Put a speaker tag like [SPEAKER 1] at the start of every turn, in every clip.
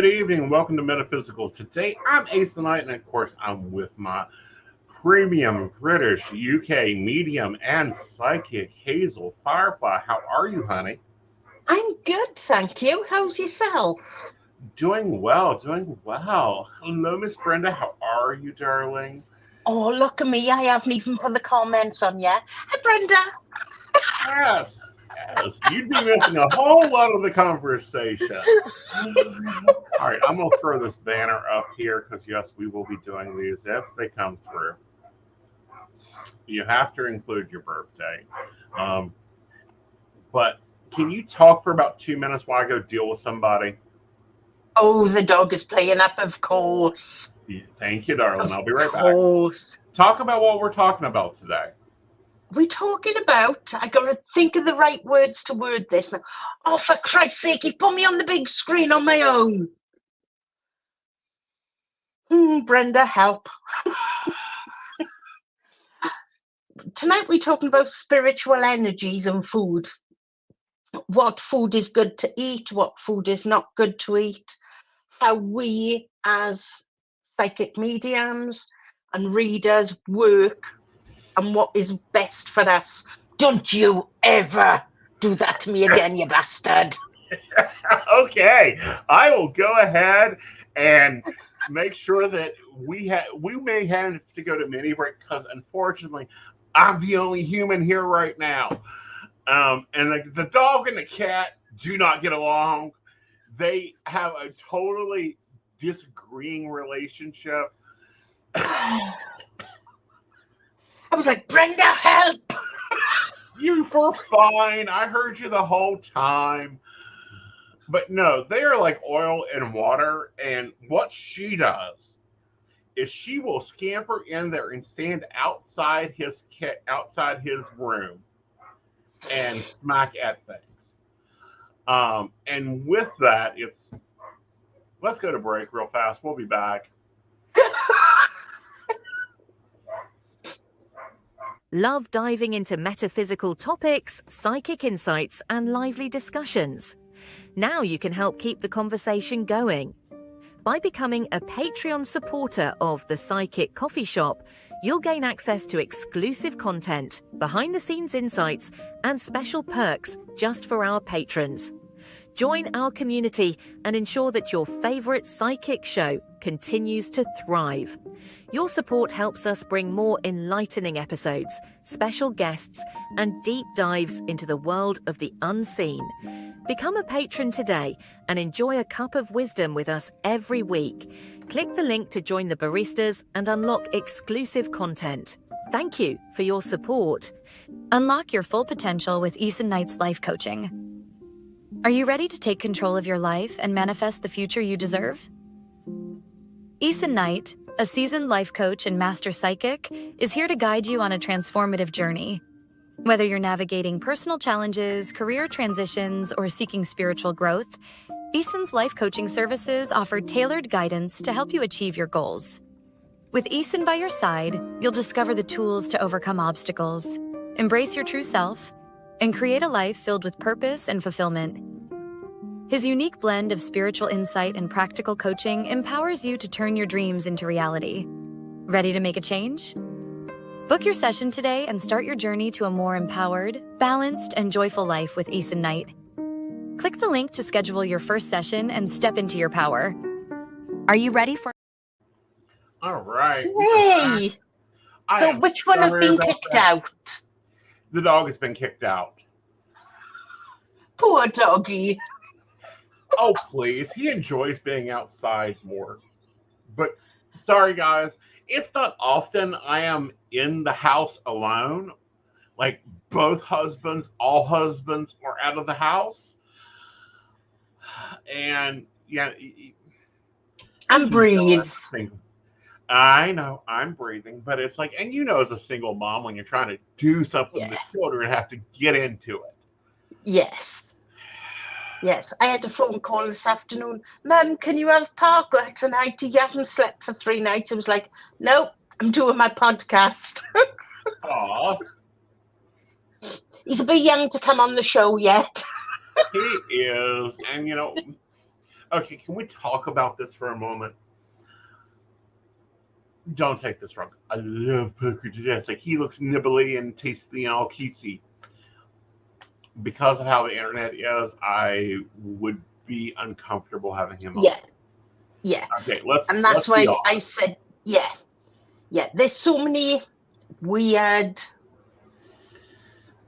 [SPEAKER 1] Good evening. Welcome to Metaphysical Today. I'm Aeson and of course, I'm with my premium British, UK medium, and psychic Hazel Firefly. How are you, honey?
[SPEAKER 2] I'm good, thank you. How's yourself?
[SPEAKER 1] Doing well, doing well. Hello, Miss Brenda. How are you, darling?
[SPEAKER 2] Oh, look at me. I haven't even put the comments on yet. Hi, Brenda.
[SPEAKER 1] Yes, yes. You'd be missing a whole lot of the conversation. All right, I'm going to throw this banner up here because, yes, we will be doing these if they come through. You have to include your birthday. But can you talk for about 2 minutes while I go deal with somebody?
[SPEAKER 2] Oh, the dog is playing up, of course.
[SPEAKER 1] Thank you, darling. I'll be right back.
[SPEAKER 2] Of course.
[SPEAKER 1] Talk about what we're talking about today.
[SPEAKER 2] We're talking about, I got to think of the right words to word this now. Oh, for Christ's sake, you put me on the big screen on my own. Brenda, help. Tonight we're talking about spiritual energies and food. What food is good to eat, what food is not good to eat, how we as psychic mediums and readers work, and what is best for us. Don't you ever do that to me again, you bastard.
[SPEAKER 1] Okay, I will go ahead and make sure that we may have to go to mini break because unfortunately I'm the only human here right now. And the dog and the cat do not get along. They have a totally disagreeing relationship.
[SPEAKER 2] I was like, Brenda, help!
[SPEAKER 1] You were fine. I heard you the whole time. But no, they are like oil and water. And what she does is she will scamper in there and stand outside his room and smack at things. And with that, let's go to break real fast. We'll be back.
[SPEAKER 3] Love diving into metaphysical topics, psychic insights, and lively discussions? Now you can help keep the conversation going. By becoming a Patreon supporter of The Psychic Coffee Shop, you'll gain access to exclusive content, behind-the-scenes insights, and special perks just for our patrons. Join our community and ensure that your favorite psychic show continues to thrive. Your support helps us bring more enlightening episodes, special guests, and deep dives into the world of the unseen. Become a patron today and enjoy a cup of wisdom with us every week. Click the link to join the baristas and unlock exclusive content. Thank you for your support.
[SPEAKER 4] Unlock your full potential with Aeson Knight's life coaching. Are you ready to take control of your life and manifest the future you deserve? Aeson Knight, a seasoned life coach and master psychic, is here to guide you on a transformative journey. Whether you're navigating personal challenges, career transitions, or seeking spiritual growth, Aeson's life coaching services offer tailored guidance to help you achieve your goals. With Aeson by your side, you'll discover the tools to overcome obstacles, embrace your true self, and create a life filled with purpose and fulfillment. His unique blend of spiritual insight and practical coaching empowers you to turn your dreams into reality. Ready to make a change? Book your session today and start your journey to a more empowered, balanced, and joyful life with Aeson Knight. Click the link to schedule your first session and step into your power. Are you ready for...
[SPEAKER 1] All right.
[SPEAKER 2] Hey! So which one has been kicked out?
[SPEAKER 1] The dog has been kicked out.
[SPEAKER 2] Poor doggy.
[SPEAKER 1] Oh, please. He enjoys being outside more. But sorry, guys. It's not often I am in the house alone. Like all husbands are out of the house. And yeah.
[SPEAKER 2] I'm breathing.
[SPEAKER 1] I know I'm breathing, but it's like, and as a single mom, when you're trying to do something with children, have to get into it.
[SPEAKER 2] Yes. Yes, I had a phone call this afternoon. Mum, can you have Parker tonight? He hasn't slept for 3 nights. I was like, nope, I'm doing my podcast.
[SPEAKER 1] Aw.
[SPEAKER 2] He's a bit young to come on the show yet.
[SPEAKER 1] He is. And, Okay, can we talk about this for a moment? Don't take this wrong. I love Poker to death. Like, he looks nibbly and tasty and all cutesy. Because of how the internet is, I would be uncomfortable having him on.
[SPEAKER 2] Yeah.
[SPEAKER 1] Okay,
[SPEAKER 2] and that's
[SPEAKER 1] be
[SPEAKER 2] why I
[SPEAKER 1] honest.
[SPEAKER 2] said, there's so many weird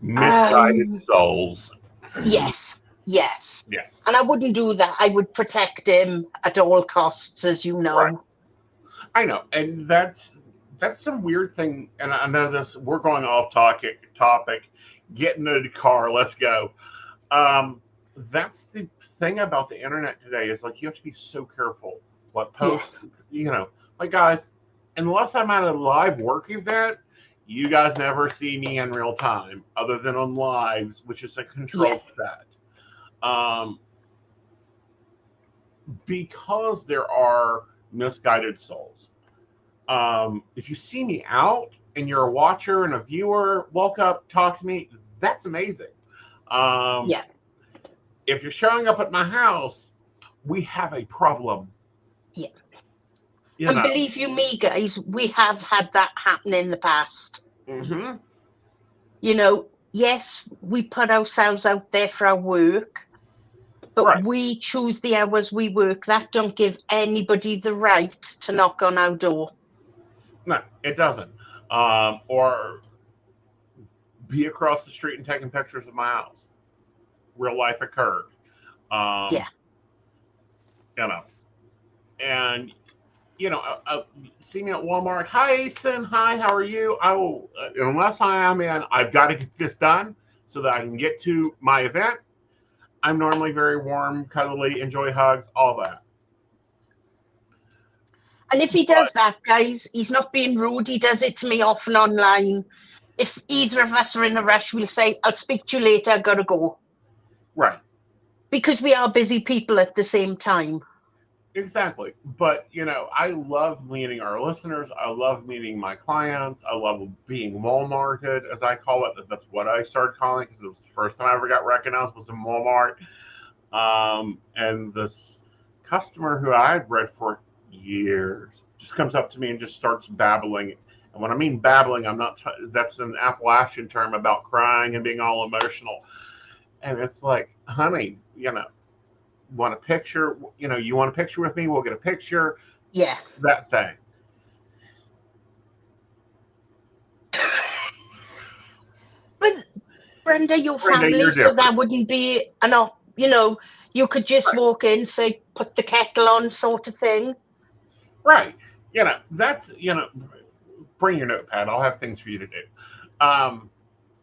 [SPEAKER 1] Misguided souls.
[SPEAKER 2] Yes.
[SPEAKER 1] Yes.
[SPEAKER 2] And I wouldn't do that. I would protect him at all costs, as you know.
[SPEAKER 1] Right. I know, and that's some weird thing. And I know this. We're going off topic. Get into the car. Let's go. That's the thing about the internet today. Is like you have to be so careful what post. Like, guys, unless I'm at a live work event, you guys never see me in real time, other than on lives, which is a controlled set. Because there are misguided souls. If you see me out and you're a watcher and a viewer, walk up, talk to me. That's amazing. If you're showing up at my house, we have a problem.
[SPEAKER 2] Yeah. And believe you me, guys, we have had that happen in the past.
[SPEAKER 1] Mm-hmm.
[SPEAKER 2] Yes, we put ourselves out there for our work, but we choose the hours we work. That don't give anybody the right to knock on our door.
[SPEAKER 1] No, it doesn't. Or be across the street and taking pictures of my house. Real life occurred. And see me at Walmart. Hi, Aeson. Hi, how are you? I will, unless I am in, I've got to get this done so that I can get to my event. I'm normally very warm, cuddly, enjoy hugs, all that.
[SPEAKER 2] And if he does that, guys, he's not being rude. He does it to me often online. If either of us are in a rush, we'll say, I'll speak to you later. I've got to go.
[SPEAKER 1] Right.
[SPEAKER 2] Because we are busy people at the same time.
[SPEAKER 1] Exactly. But, I love meeting our listeners. I love meeting my clients. I love being Walmarted, as I call it. That's what I started calling it because it was the first time I ever got recognized was in Walmart. And this customer who I had read for years just comes up to me and just starts babbling. And when I mean babbling, that's an Appalachian term about crying and being all emotional. And it's like, honey, want a picture? You want a picture with me? We'll get a picture.
[SPEAKER 2] Yeah.
[SPEAKER 1] That thing.
[SPEAKER 2] But Brenda, your family, so that wouldn't be you could just walk in, say, put the kettle on, sort of thing.
[SPEAKER 1] Right. That's, bring your notepad. I'll have things for you to do.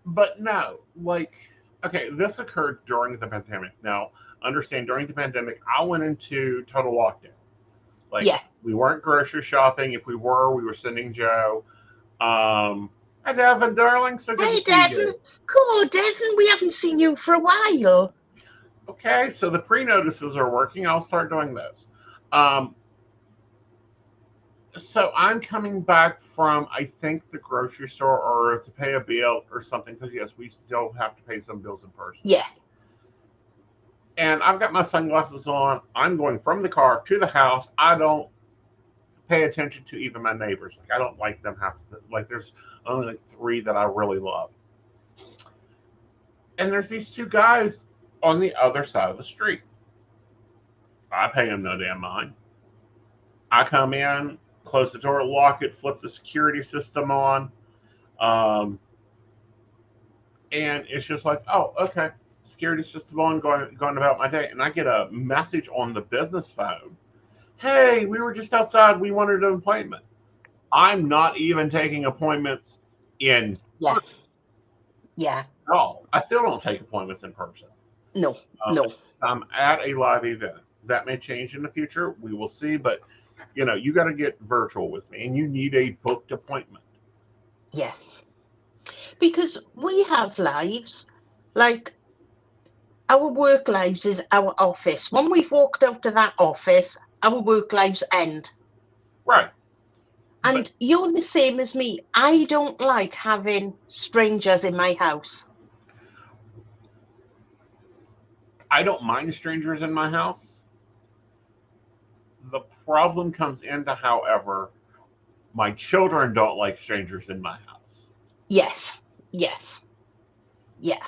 [SPEAKER 1] But no, okay, this occurred during the pandemic. Now, understand, during the pandemic, I went into total lockdown. We weren't grocery shopping. If we were sending Joe. Hi, Devin, darling. So good to see
[SPEAKER 2] Devin.
[SPEAKER 1] you.
[SPEAKER 2] Cool, Devin. We haven't seen you for a while.
[SPEAKER 1] Okay, so the pre-notices are working. I'll start doing those. So I'm coming back from, I think, the grocery store or to pay a bill or something, because, yes, we still have to pay some bills in person.
[SPEAKER 2] Yeah.
[SPEAKER 1] And I've got my sunglasses on. I'm going from the car to the house. I don't pay attention to even my neighbors. I don't like them there's only 3 that I really love. And there's these 2 guys on the other side of the street. I pay them no damn mind. I come in, close the door, lock it, flip the security system on. And it's just like, oh, okay. Security system on, going about my day. And I get a message on the business phone. Hey, we were just outside. We wanted an appointment. I'm not even taking appointments in person.
[SPEAKER 2] Yeah.
[SPEAKER 1] No, I still don't take appointments in person.
[SPEAKER 2] No.
[SPEAKER 1] I'm at a live event. That may change in the future. We will see. But, you got to get virtual with me. And you need a booked appointment.
[SPEAKER 2] Yeah. Because we have lives. Our work lives is our office. When we've walked out of that office, our work lives end.
[SPEAKER 1] Right.
[SPEAKER 2] And you're the same as me. I don't like having strangers in my house.
[SPEAKER 1] I don't mind strangers in my house. The problem comes into, however, my children don't like strangers in my house.
[SPEAKER 2] Yes. Yeah.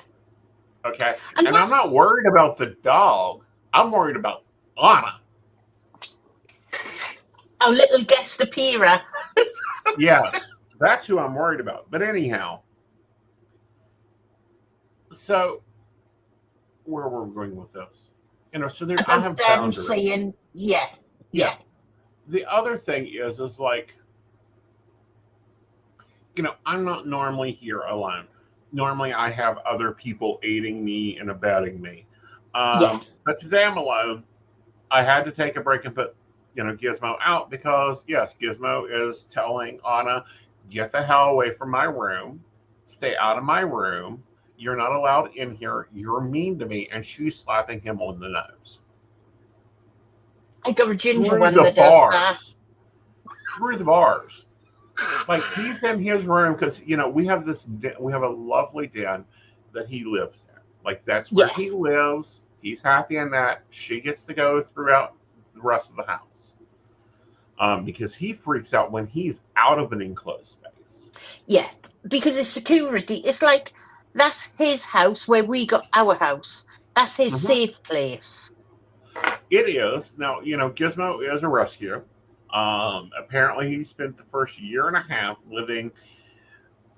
[SPEAKER 1] Okay?
[SPEAKER 2] And
[SPEAKER 1] And I'm not worried about the dog. I'm worried about Anna.
[SPEAKER 2] our little guest appearer.
[SPEAKER 1] Yes, that's who I'm worried about. But anyhow, so where were we going with this? So there, I
[SPEAKER 2] About
[SPEAKER 1] have
[SPEAKER 2] them
[SPEAKER 1] boundaries.
[SPEAKER 2] saying, yeah.
[SPEAKER 1] The other thing is like, I'm not normally here alone. Normally, I have other people aiding me and abetting me. But today I'm alone. I had to take a break and put, Gizmo out because, yes, Gizmo is telling Anna, get the hell away from my room. Stay out of my room. You're not allowed in here. You're mean to me. And she's slapping him on the nose.
[SPEAKER 2] I got a ginger
[SPEAKER 1] Through
[SPEAKER 2] one
[SPEAKER 1] the
[SPEAKER 2] that does that.
[SPEAKER 1] Through the bars. Like, he's in his room because, we have a lovely den that he lives in. Like, that's where he lives. He's happy in that. She gets to go throughout the rest of the house. Because he freaks out when he's out of an enclosed space.
[SPEAKER 2] Yeah, because it's security. It's like, that's his house where we got our house. That's his safe place.
[SPEAKER 1] It is. Now, Gizmo is a rescue. Apparently, he spent the first year and a half living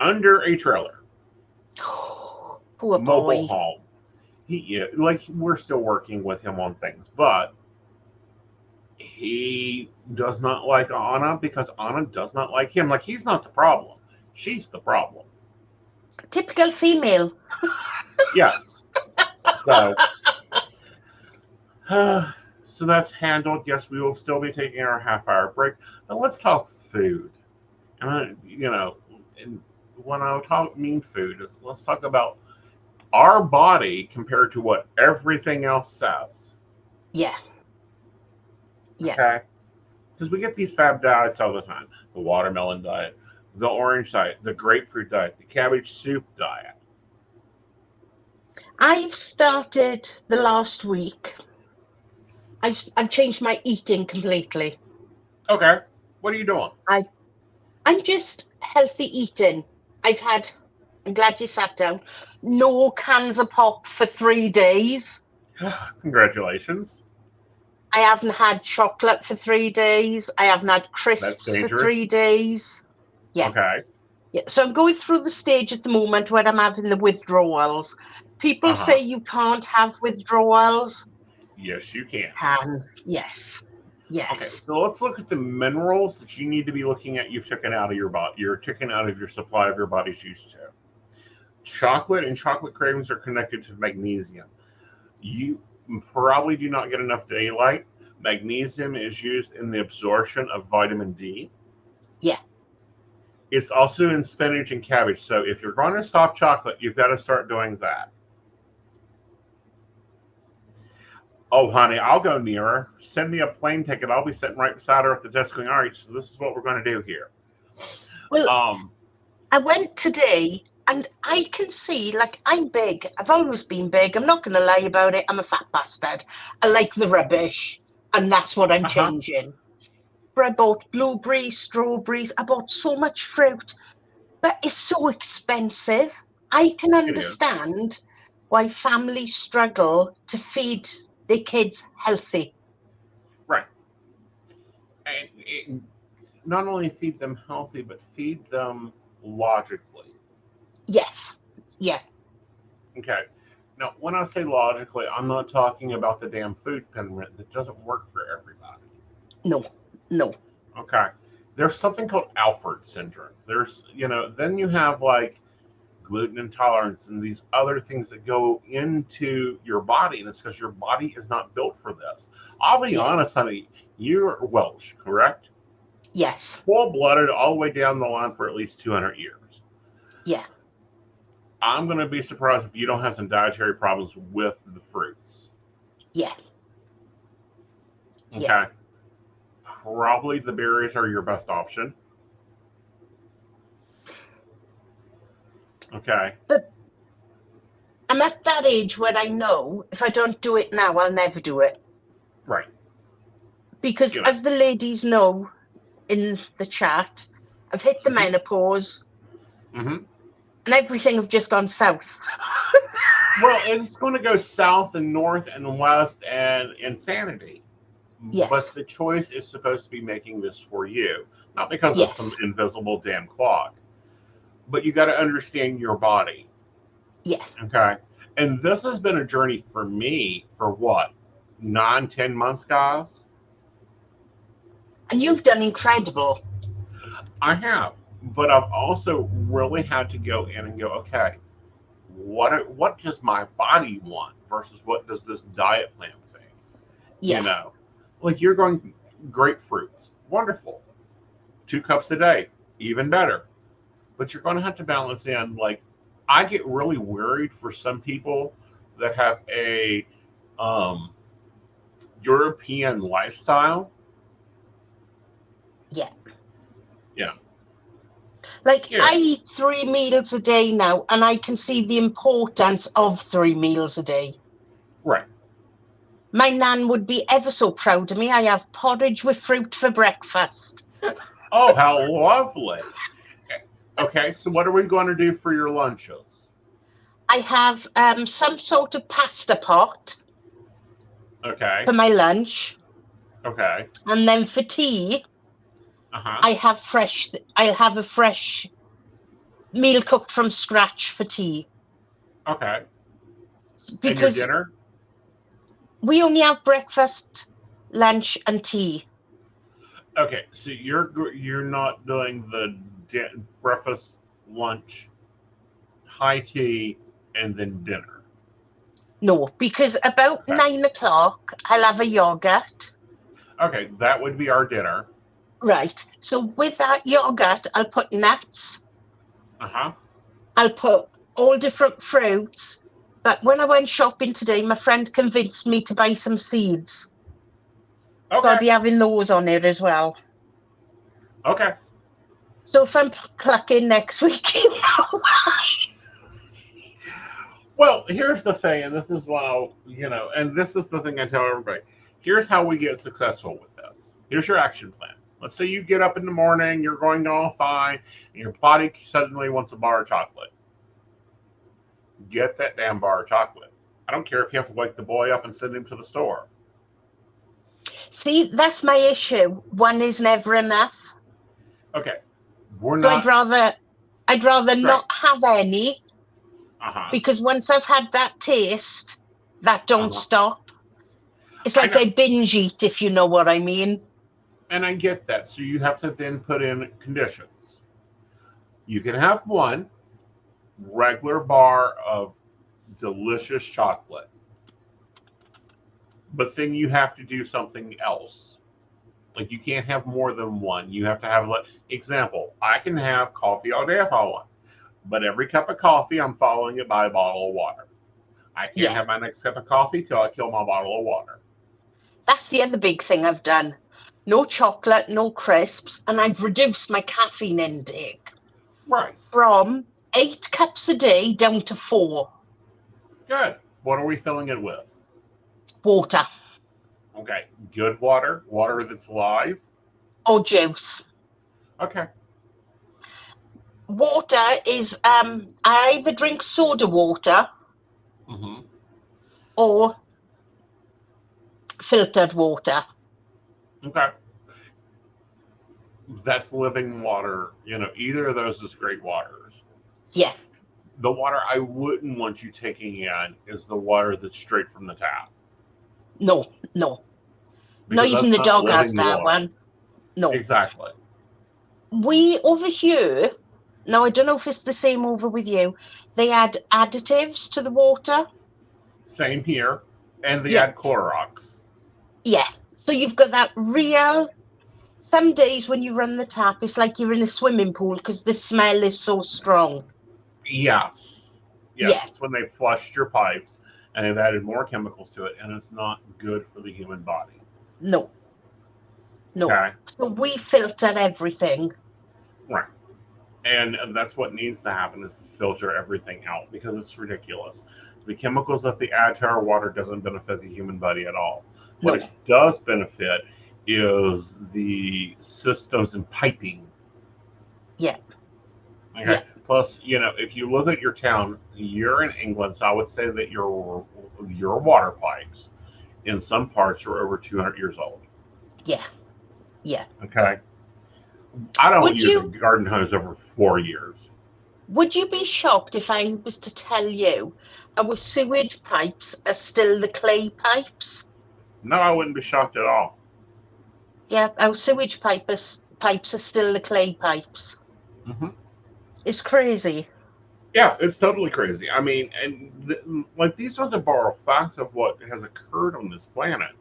[SPEAKER 1] under a trailer.
[SPEAKER 2] Poor
[SPEAKER 1] mobile
[SPEAKER 2] boy.
[SPEAKER 1] home. We're still working with him on things, but he does not like Anna because Anna does not like him. Like, he's not the problem. She's the problem.
[SPEAKER 2] Typical female.
[SPEAKER 1] Yes. So that's handled. Yes, we will still be taking our half-hour break. But let's talk food. And and when I mean food, let's talk about our body compared to what everything else says.
[SPEAKER 2] Yeah.
[SPEAKER 1] Okay? Because we get these fad diets all the time. The watermelon diet, the orange diet, the grapefruit diet, the cabbage soup diet.
[SPEAKER 2] I've started the last week. I've changed my eating completely.
[SPEAKER 1] Okay. What are you doing?
[SPEAKER 2] I'm just healthy eating. I'm glad you sat down. No cans of pop for 3 days.
[SPEAKER 1] Congratulations.
[SPEAKER 2] I haven't had chocolate for 3 days. I haven't had crisps for 3 days. Yeah.
[SPEAKER 1] Okay.
[SPEAKER 2] Yeah. So I'm going through the stage at the moment where I'm having the withdrawals. People say you can't have withdrawals.
[SPEAKER 1] Yes, you can.
[SPEAKER 2] Yes.
[SPEAKER 1] Okay, so let's look at the minerals that you need to be looking at. You've taken out of your body. You're taken out of your supply of your body's used to. Chocolate and chocolate cravings are connected to magnesium. You probably do not get enough daylight. Magnesium is used in the absorption of vitamin D.
[SPEAKER 2] Yeah.
[SPEAKER 1] It's also in spinach and cabbage. So if you're going to stop chocolate, you've got to start doing that. Oh, honey, I'll go near her. Send me a plane ticket. I'll be sitting right beside her at the desk going, all right, so this is what we're going to do here.
[SPEAKER 2] Well, I went today and I can see, like, I'm big. I've always been big. I'm not going to lie about it. I'm a fat bastard. I like the rubbish, and that's what I'm changing. But I bought blueberries, strawberries. I bought so much fruit, but it's so expensive. I can understand why families struggle to feed their kids healthy.
[SPEAKER 1] Right. And not only feed them healthy, but feed them logically.
[SPEAKER 2] Yes. Yeah.
[SPEAKER 1] Okay. Now, when I say logically, I'm not talking about the damn food pyramid that doesn't work for everybody.
[SPEAKER 2] No.
[SPEAKER 1] Okay. There's something called Alford syndrome. There's, then you have like gluten intolerance and these other things that go into your body, and it's because your body is not built for this. I'll be honest, honey, you're Welsh, correct?
[SPEAKER 2] Yes.
[SPEAKER 1] Full-blooded all the way down the line for at least 200 years.
[SPEAKER 2] Yeah.
[SPEAKER 1] I'm going to be surprised if you don't have some dietary problems with the fruits.
[SPEAKER 2] Yeah.
[SPEAKER 1] Okay. Yeah. Probably the berries are your best option. Okay.
[SPEAKER 2] But I'm at that age where I know if I don't do it now, I'll never do it.
[SPEAKER 1] Right.
[SPEAKER 2] because as the ladies know in the chat, I've hit the menopause, and everything have just gone south.
[SPEAKER 1] Well, it's going to go south and north and west and insanity.
[SPEAKER 2] Yes.
[SPEAKER 1] But the choice is supposed to be making this for you, not because of some invisible damn clock. But you got to understand your body.
[SPEAKER 2] Yeah.
[SPEAKER 1] Okay. And this has been a journey for me for what? 9-10 months, guys?
[SPEAKER 2] And you've done incredible.
[SPEAKER 1] I have. But I've also really had to go in and go, okay, what does my body want versus what does this diet plan say?
[SPEAKER 2] Yeah.
[SPEAKER 1] You know, like you're going grapefruits, wonderful. 2 cups a day, even better. But you're going to have to balance in, like, I get really worried for some people that have a European lifestyle.
[SPEAKER 2] Yeah.
[SPEAKER 1] Yeah.
[SPEAKER 2] Like, I eat 3 meals a day now, and I can see the importance of 3 meals a day.
[SPEAKER 1] Right.
[SPEAKER 2] My nan would be ever so proud of me. I have porridge with fruit for breakfast.
[SPEAKER 1] Oh, how lovely. Okay, so what are we going to do for your lunches?
[SPEAKER 2] I have some sort of pasta pot.
[SPEAKER 1] Okay.
[SPEAKER 2] For my lunch.
[SPEAKER 1] Okay.
[SPEAKER 2] And then for tea, I'll have a fresh meal cooked from scratch for tea.
[SPEAKER 1] Okay.
[SPEAKER 2] Because
[SPEAKER 1] and your dinner?
[SPEAKER 2] We only have breakfast, lunch, and tea.
[SPEAKER 1] Okay, so you're not doing the breakfast, lunch, high tea, and then dinner.
[SPEAKER 2] No, because about 9 o'clock, I'll have a yogurt.
[SPEAKER 1] Okay, that would be our dinner.
[SPEAKER 2] Right. So with that yogurt, I'll put nuts. I'll put all different fruits. But when I went shopping today, my friend convinced me to buy some seeds.
[SPEAKER 1] Okay.
[SPEAKER 2] So I'll be having those on there as well.
[SPEAKER 1] Okay.
[SPEAKER 2] So if I'm clucking next week, you know why.
[SPEAKER 1] Well, here's the thing, and this is why, and this is the thing I tell everybody. Here's how we get successful with this. Here's your action plan. Let's say you get up in the morning, you're going all fine, and your body suddenly wants a bar of chocolate. Get that damn bar of chocolate. I don't care if you have to wake the boy up and send him to the store.
[SPEAKER 2] See, that's my issue. One is never enough.
[SPEAKER 1] Okay.
[SPEAKER 2] I'd rather not have any. Because once I've had that taste, that don't stop. It's like I binge eat, if you know what I mean.
[SPEAKER 1] And I get that. So you have to then put in conditions. You can have one regular bar of delicious chocolate. But then you have to do something else. Like you can't have more than one. You have to have, example, I can have coffee all day if I want. But every cup of coffee, I'm following it by a bottle of water. I can't have my next cup of coffee till I kill my bottle of water.
[SPEAKER 2] That's the other big thing I've done. No chocolate, no crisps, and I've reduced my caffeine intake.
[SPEAKER 1] Right.
[SPEAKER 2] From 8 cups a day down to 4.
[SPEAKER 1] Good. What are we filling it with?
[SPEAKER 2] Water.
[SPEAKER 1] Okay. Good water? Water that's live?
[SPEAKER 2] Or juice.
[SPEAKER 1] Okay.
[SPEAKER 2] Water is, I either drink soda water or filtered water.
[SPEAKER 1] Okay. That's living water. Either of those is great waters.
[SPEAKER 2] Yeah.
[SPEAKER 1] The water I wouldn't want you taking in is the water that's straight from the tap.
[SPEAKER 2] No. Not even the dog has that one. No.
[SPEAKER 1] Exactly.
[SPEAKER 2] We over here, now I don't know if it's the same over with you, they add additives to the water.
[SPEAKER 1] Same here. And they add Clorox.
[SPEAKER 2] Yeah. So you've got that real, some days when you run the tap, it's like you're in a swimming pool because the smell is so strong.
[SPEAKER 1] Yes. It's when they flushed your pipes and they've added more chemicals to it, and it's not good for the human body.
[SPEAKER 2] No.
[SPEAKER 1] Okay.
[SPEAKER 2] So we filter everything.
[SPEAKER 1] Right. And that's what needs to happen, is to filter everything out, because it's ridiculous. The chemicals that they add to our water doesn't benefit the human body at all. What it does benefit is the systems and piping.
[SPEAKER 2] Yeah.
[SPEAKER 1] Okay.
[SPEAKER 2] Yeah.
[SPEAKER 1] Plus, if you look at your town, you're in England, so I would say that your water pipes in some parts are over 200 years old.
[SPEAKER 2] Yeah. Yeah.
[SPEAKER 1] Okay. I don't
[SPEAKER 2] Would
[SPEAKER 1] use a
[SPEAKER 2] you
[SPEAKER 1] garden hose over 4 years.
[SPEAKER 2] would you be shocked if I was to tell you our sewage pipes are still the clay pipes?
[SPEAKER 1] No, I wouldn't be shocked at all.
[SPEAKER 2] Yeah, our sewage pipes are still the clay pipes.
[SPEAKER 1] Hmm.
[SPEAKER 2] It's crazy.
[SPEAKER 1] Yeah, it's totally crazy. I mean, and like these are the borrowed facts of what has occurred on this planet.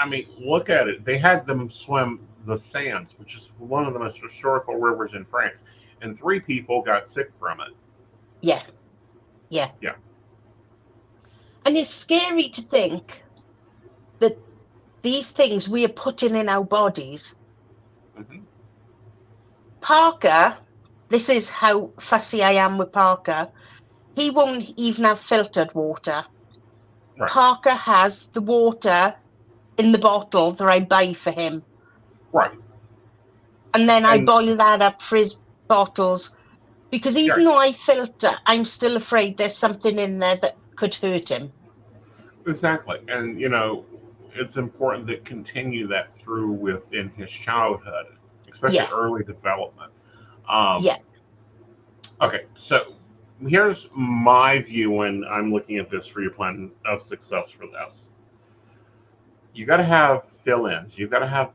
[SPEAKER 1] I mean, look at it. They had them swim the Sands, which is one of the most historical rivers in France, and 3 people got sick from it.
[SPEAKER 2] Yeah. Yeah.
[SPEAKER 1] Yeah.
[SPEAKER 2] And it's scary to think that these things we are putting in our bodies.
[SPEAKER 1] Hmm.
[SPEAKER 2] Parker, this is how fussy I am with Parker. He won't even have filtered water.
[SPEAKER 1] Right.
[SPEAKER 2] Parker has the water in the bottle that I buy for him.
[SPEAKER 1] Right.
[SPEAKER 2] And then I
[SPEAKER 1] And
[SPEAKER 2] boil that up for his bottles. Because
[SPEAKER 1] yeah,
[SPEAKER 2] even though I filter, I'm still afraid there's something in there that could hurt him.
[SPEAKER 1] exactly. And it's important to continue that through within his childhood, especially
[SPEAKER 2] Yeah.
[SPEAKER 1] early development. Um,
[SPEAKER 2] Yeah.
[SPEAKER 1] Okay, so here's my view when I'm looking at this for your plan of success for this. You got to have fill-ins. You've got to have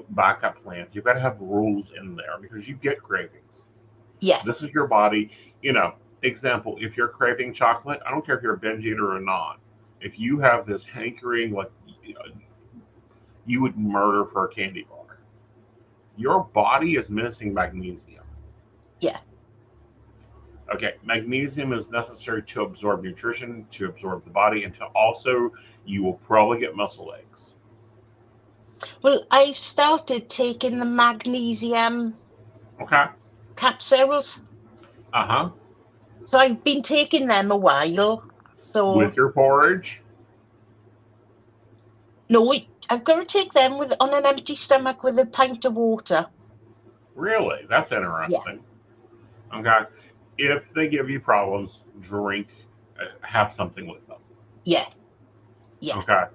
[SPEAKER 1] backup plans. You've got to have rules in there because you get cravings.
[SPEAKER 2] Yeah.
[SPEAKER 1] This is your body. Example, if you're craving chocolate, I don't care if you're a binge eater or not. If you have this hankering, like you would murder for a candy bar, your body is missing magnesium.
[SPEAKER 2] Yeah.
[SPEAKER 1] Okay, magnesium is necessary to absorb nutrition, to absorb the body, and to also, you will probably get muscle aches.
[SPEAKER 2] Well, I've started taking the magnesium
[SPEAKER 1] Okay.
[SPEAKER 2] capsules.
[SPEAKER 1] Uh-huh.
[SPEAKER 2] So I've been taking them a while. So
[SPEAKER 1] With your porridge?
[SPEAKER 2] no, I've got to take them on an empty stomach with a pint of water.
[SPEAKER 1] Really? That's
[SPEAKER 2] Yeah.
[SPEAKER 1] interesting. Okay. If they give you problems, drink, have something with them.
[SPEAKER 2] Yeah. Yeah.
[SPEAKER 1] Okay.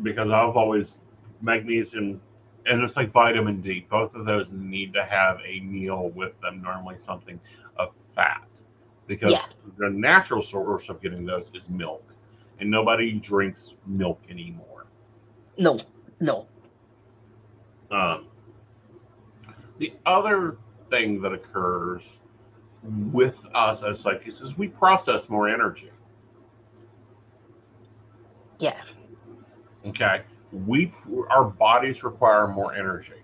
[SPEAKER 1] Because I've always, magnesium, and it's like vitamin D, both of those need to have a meal with them, normally something of fat. Because the natural source of getting those is milk. And nobody drinks milk anymore.
[SPEAKER 2] No.
[SPEAKER 1] The other thing that occurs with us as psychics is we process more energy.
[SPEAKER 2] Yeah.
[SPEAKER 1] Okay. Our bodies require more energy,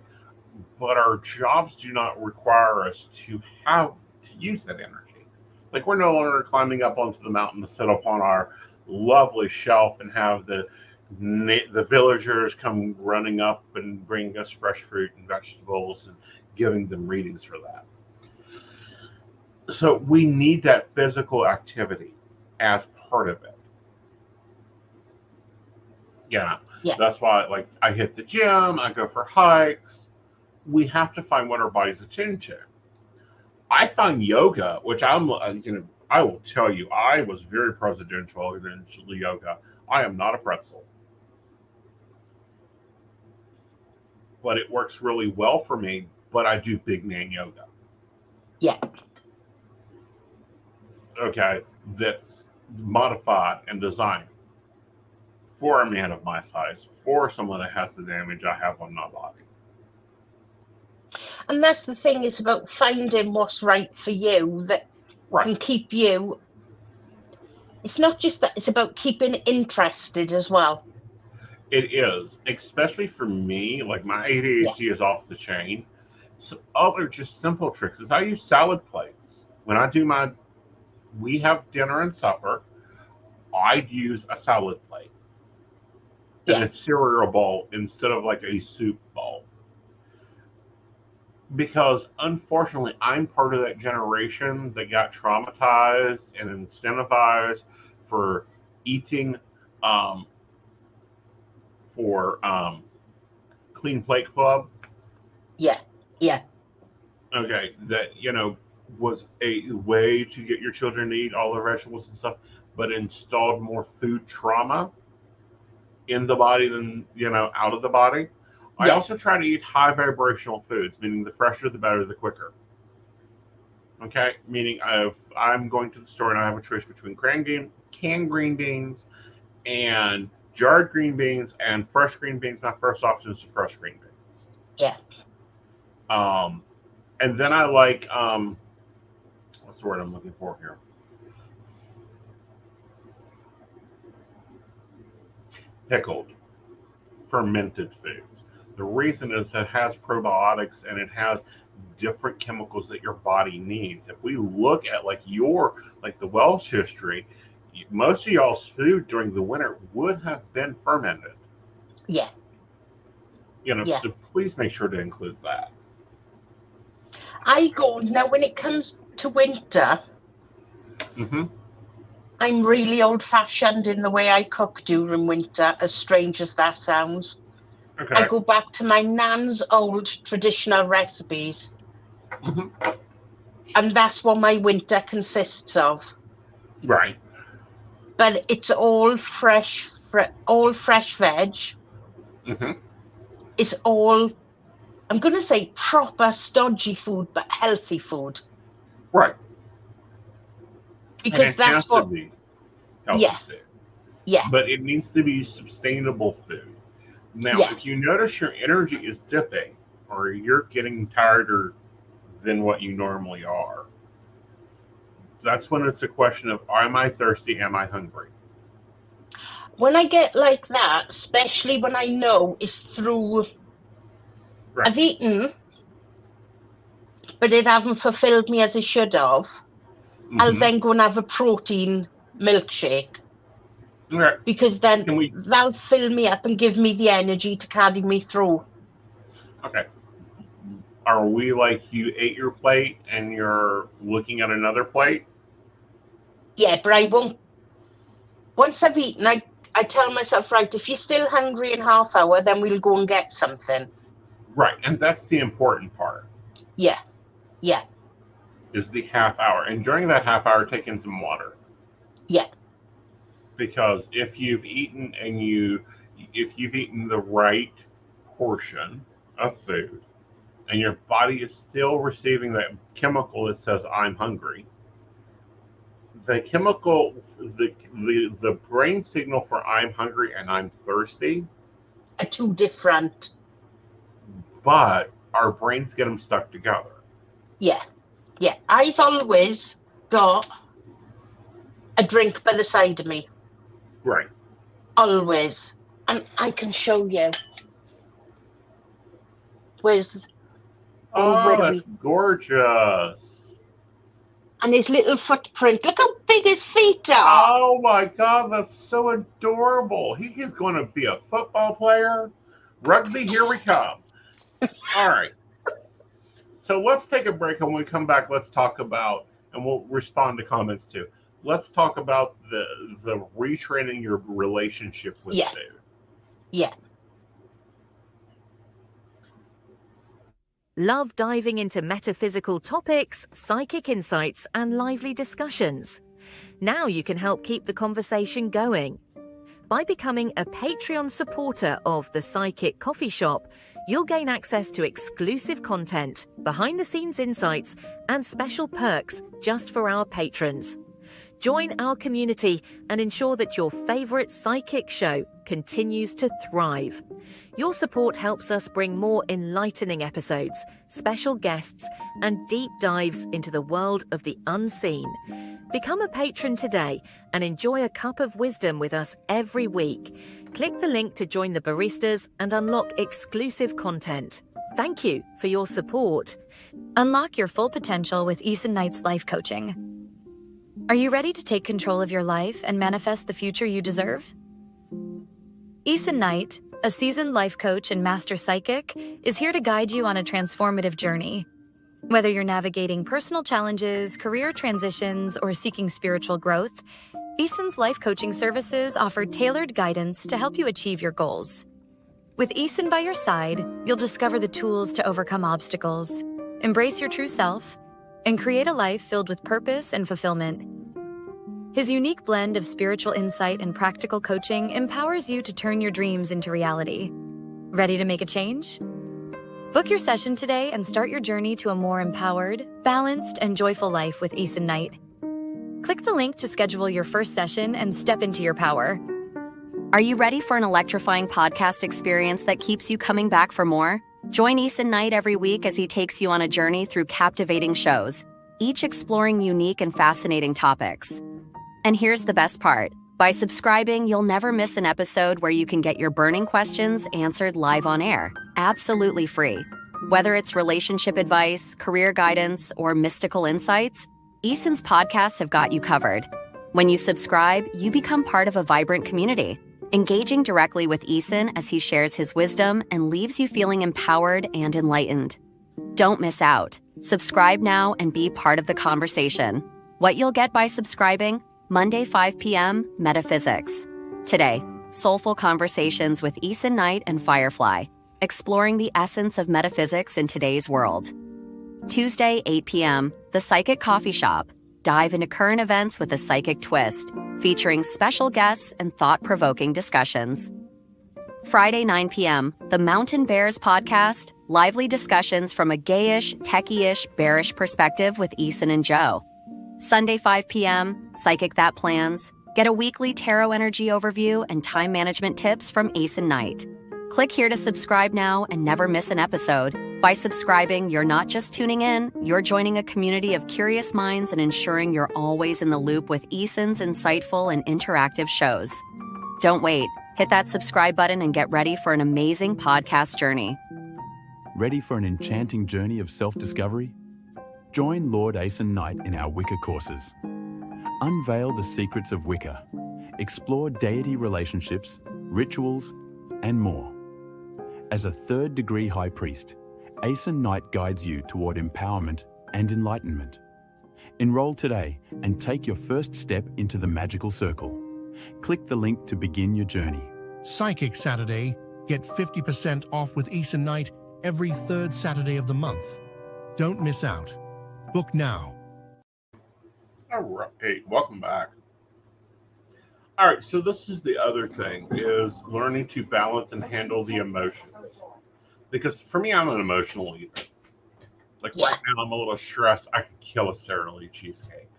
[SPEAKER 1] but our jobs do not require us to use that energy. Like we're no longer climbing up onto the mountain to sit upon our lovely shelf and have the villagers come running up and bring us fresh fruit and vegetables and giving them readings for that. So we need that physical activity as part of it. Yeah. That's why, like, I hit the gym, I go for hikes. We have to find what our body's attuned to. I find yoga, which I will tell you, I was very presidential in yoga. I am not a pretzel. But it works really well for me, but I do big man yoga.
[SPEAKER 2] Yeah.
[SPEAKER 1] Okay. That's modified and designed for a man of my size, for someone that has the damage I have on my body.
[SPEAKER 2] And that's the thing, is about finding what's right for you that can keep you. It's not just that, it's about keeping interested as well.
[SPEAKER 1] It is, especially for me, like my ADHD is off the chain. So other just simple tricks is I use salad plates. When we have dinner and supper, I'd use a salad plate. And a cereal bowl instead of like a soup bowl. Because unfortunately, I'm part of that generation that got traumatized and incentivized for eating for Clean Plate Club.
[SPEAKER 2] Yeah.
[SPEAKER 1] Okay, that, was a way to get your children to eat all the vegetables and stuff, but installed more food trauma in the body than, out of the body. I
[SPEAKER 2] Yeah.
[SPEAKER 1] also try to eat high vibrational foods, meaning the fresher, the better, the quicker. Okay, meaning if I'm going to the store and I have a choice between canned green beans and jarred green beans and fresh green beans, my first option is the fresh green beans.
[SPEAKER 2] Yeah.
[SPEAKER 1] And then I like, what's the word I'm looking for here? Pickled, fermented foods. The reason is it has probiotics and it has different chemicals that your body needs. If we look at the Welsh history, most of y'all's food during the winter would have been fermented.
[SPEAKER 2] Yeah.
[SPEAKER 1] So please make sure to include that.
[SPEAKER 2] Now when it comes to winter, I'm really old-fashioned in the way I cook during winter, as strange as that sounds.
[SPEAKER 1] Okay.
[SPEAKER 2] I go back to my nan's old traditional recipes. And that's what my winter consists of.
[SPEAKER 1] Right.
[SPEAKER 2] But it's all fresh veg. It's all, I'm going to say, proper stodgy food, but healthy food.
[SPEAKER 1] Right.
[SPEAKER 2] Because that's what.
[SPEAKER 1] Healthy food.
[SPEAKER 2] Yeah.
[SPEAKER 1] But it needs to be sustainable food. Now, if you notice your energy is dipping, or you're getting tireder than what you normally are, that's when it's a question of, am I thirsty? Am I hungry?
[SPEAKER 2] When I get like that, especially when I know it's through, I've eaten, but it haven't fulfilled me as it should have, I'll then go and have a protein milkshake.
[SPEAKER 1] Right.
[SPEAKER 2] Because then that'll fill me up and give me the energy to carry me through.
[SPEAKER 1] Okay. Are we like you ate your plate and you're looking at another plate?
[SPEAKER 2] Yeah, but I won't. Once I've eaten, I tell myself, right, if you're still hungry in half hour, then we'll go and get something.
[SPEAKER 1] Right, and that's the important part.
[SPEAKER 2] Yeah.
[SPEAKER 1] Is the half hour. And during that half hour, take in some water.
[SPEAKER 2] Yeah.
[SPEAKER 1] Because if you've eaten the right portion of food and your body is still receiving that chemical that says I'm hungry, the chemical, the brain signal for I'm hungry and I'm thirsty
[SPEAKER 2] are two different.
[SPEAKER 1] But our brains get them stuck together.
[SPEAKER 2] Yeah. I've always got a drink by the side of me.
[SPEAKER 1] Right.
[SPEAKER 2] Always. And I can show you. That's
[SPEAKER 1] gorgeous.
[SPEAKER 2] And his little footprint. Look how big his feet are.
[SPEAKER 1] Oh my God, that's so adorable. He is going to be a football player. Rugby, here we come. All right. So let's take a break, and when we come back, let's talk about, and we'll respond to comments too. Let's talk about the retraining your relationship with food.
[SPEAKER 2] Yeah.
[SPEAKER 3] Love diving into metaphysical topics, psychic insights, and lively discussions? Now you can help keep the conversation going. By becoming a Patreon supporter of The Psychic Coffee Shop, you'll gain access to exclusive content, behind-the-scenes insights, and special perks just for our patrons. Join our community and ensure that your favorite psychic show continues to thrive. Your support helps us bring more enlightening episodes, special guests, and deep dives into the world of the unseen. Become a patron today and enjoy a cup of wisdom with us every week. Click the link to join the baristas and unlock exclusive content. Thank you for your support.
[SPEAKER 4] Unlock your full potential with Aeson Knight's life coaching. Are you ready to take control of your life and manifest the future you deserve? Aeson Knight, a seasoned life coach and master psychic, is here to guide you on a transformative journey. Whether you're navigating personal challenges, career transitions, or seeking spiritual growth, Aeson's life coaching services offer tailored guidance to help you achieve your goals. With Aeson by your side, you'll discover the tools to overcome obstacles, embrace your true self, and create a life filled with purpose and fulfillment. His unique blend of spiritual insight and practical coaching empowers you to turn your dreams into reality. Ready to make a change? Book your session today and start your journey to a more empowered, balanced, and joyful life with Aeson Knight. Click the link to schedule your first session and step into your power.
[SPEAKER 5] Are you ready for an electrifying podcast experience that keeps you coming back for more? Join Aeson Knight every week as he takes you on a journey through captivating shows, each exploring unique and fascinating topics. And here's the best part. By subscribing, you'll never miss an episode where you can get your burning questions answered live on air, absolutely free. Whether it's relationship advice, career guidance, or mystical insights, Aeson's podcasts have got you covered. When you subscribe, you become part of a vibrant community, engaging directly with Aeson as he shares his wisdom and leaves you feeling empowered and enlightened. Don't miss out. Subscribe now and be part of the conversation. What you'll get by subscribing: Monday 5 p.m. Metaphysics Today, Soulful Conversations with Aeson Knight and Firefly, exploring the essence of metaphysics in today's world. Tuesday 8 p.m. The Psychic Coffee Shop. Dive into current events with a psychic twist, featuring special guests and thought-provoking discussions. Friday 9 p.m. The Mountain Bears Podcast. Lively discussions from a gayish, techie-ish, bearish perspective with Aeson and Joe. Sunday 5 p.m. Psychic That Plans. Get a weekly tarot energy overview and time management tips from Aeson Knight. Click here to subscribe now and never miss an episode. By subscribing, you're not just tuning in, you're joining a community of curious minds and ensuring you're always in the loop with Aeson's insightful and interactive shows. Don't wait. Hit that subscribe button and get ready for an amazing podcast journey.
[SPEAKER 6] Ready for an enchanting journey of self-discovery? Join Lord Aeson Knight in our Wicca courses. Unveil the secrets of Wicca. Explore deity relationships, rituals, and more. As a third-degree high priest, Aeson Knight guides you toward empowerment and enlightenment. Enroll today and take your first step into the magical circle. Click the link to begin your journey.
[SPEAKER 7] Psychic Saturday. Get 50% off with Aeson Knight every third Saturday of the month. Don't miss out. Book now.
[SPEAKER 1] All right. Hey, welcome back. All right, so this is the other thing, is learning to balance and handle the emotions. Because for me, I'm an emotional eater. Like right now, I'm a little stressed. I could kill a Sara Lee cheesecake.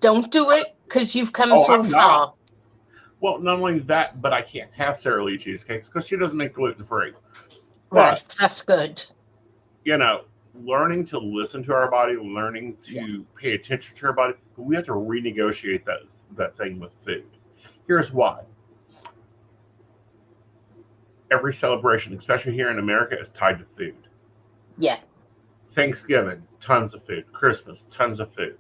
[SPEAKER 2] Don't do it, because you've come so far.
[SPEAKER 1] Well, not only that, but I can't have Sara Lee cheesecakes because she doesn't make gluten-free.
[SPEAKER 2] Right, that's good.
[SPEAKER 1] You know, learning to listen to our body, learning to pay attention to our body, but we have to renegotiate that thing with food. Here's why. Every celebration, especially here in America, is tied to food.
[SPEAKER 2] Yeah.
[SPEAKER 1] Thanksgiving, tons of food. Christmas, tons of food.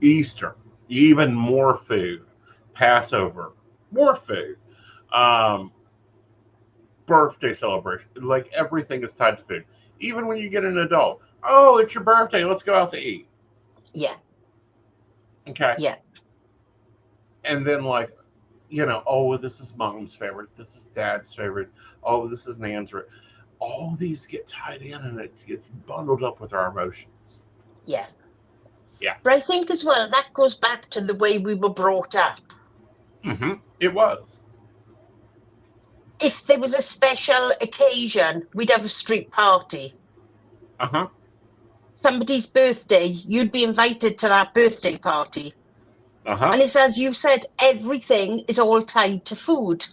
[SPEAKER 1] Easter, even more food. Passover, more food. Birthday celebration, like everything is tied to food. Even when you get an adult, oh, it's your birthday, let's go out to eat.
[SPEAKER 2] Yeah.
[SPEAKER 1] Okay.
[SPEAKER 2] Yeah.
[SPEAKER 1] And then, like, you know, oh, this is mom's favorite, this is dad's favorite, oh, this is Nan's favorite. All these get tied in and it gets bundled up with our emotions.
[SPEAKER 2] Yeah.
[SPEAKER 1] Yeah.
[SPEAKER 2] But I think as well, that goes back to the way we were brought up.
[SPEAKER 1] Mm-hmm. It was.
[SPEAKER 2] If there was a special occasion, we'd have a street party.
[SPEAKER 1] Uh-huh.
[SPEAKER 2] Somebody's birthday, you'd be invited to that birthday party.
[SPEAKER 1] Uh-huh.
[SPEAKER 2] And it's as you said, everything is all tied to food.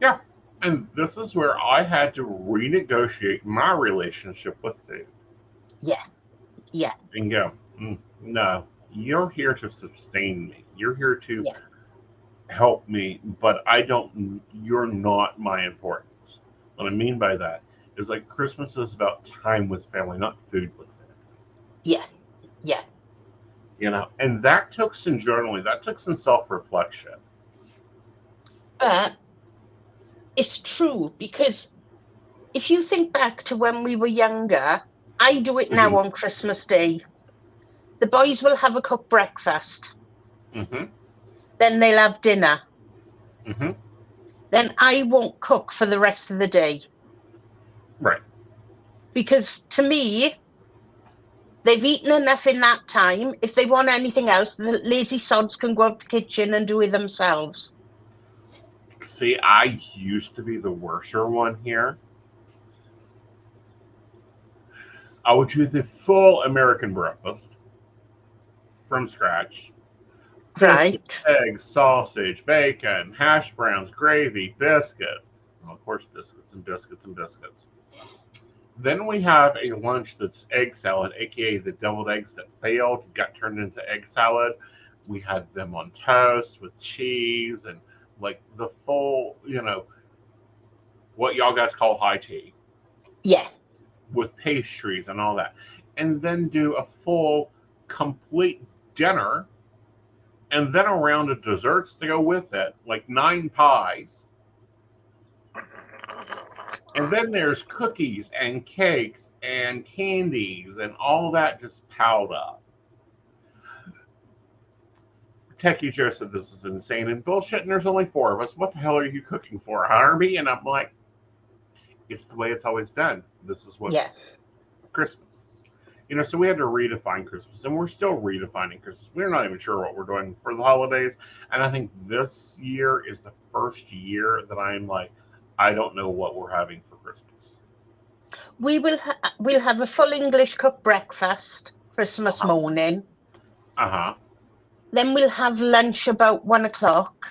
[SPEAKER 1] Yeah. And this is where I had to renegotiate my relationship with food.
[SPEAKER 2] Yeah. Yeah.
[SPEAKER 1] And go, no, you're here to sustain me. You're here to help me, but you're not my importance. What I mean by that is, like, Christmas is about time with family, not food with family.
[SPEAKER 2] Yeah. Yeah.
[SPEAKER 1] You know, and that took some journaling, that took some self-reflection.
[SPEAKER 2] But it's true, because if you think back to when we were younger, I do it now on Christmas Day. The boys will have a cooked breakfast.
[SPEAKER 1] Mm-hmm.
[SPEAKER 2] Then they'll have dinner.
[SPEAKER 1] Mm-hmm.
[SPEAKER 2] then I won't cook for the rest of the day.
[SPEAKER 1] Right.
[SPEAKER 2] Because to me, they've eaten enough in that time. If they want anything else, the lazy sods can go out the kitchen and do it themselves.
[SPEAKER 1] See, I used to be the worser one here. I would do the full American breakfast from scratch.
[SPEAKER 2] Right.
[SPEAKER 1] Eggs, sausage, bacon, hash browns, gravy, biscuit. Well, of course, biscuits and biscuits and biscuits. Then we have a lunch that's egg salad, aka the deviled eggs that failed, got turned into egg salad. We had them on toast with cheese and like the full, what y'all guys call high tea.
[SPEAKER 2] Yeah.
[SPEAKER 1] With pastries and all that. And then do a full, complete dinner. And then a round of desserts to go with it, like 9 pies. And then there's cookies and cakes and candies and all that just piled up. Techie Joe said this is insane and bullshit, and there's only 4 of us. What the hell are you cooking for, Harvey? And I'm like, it's the way it's always been. This is what's Christmas. So we had to redefine Christmas, and we're still redefining Christmas. We're not even sure what we're doing for the holidays. And I think this year is the first year that I'm like, I don't know what we're having for Christmas.
[SPEAKER 2] We'll have a full English cooked breakfast Christmas morning. Then we'll have lunch about 1 o'clock.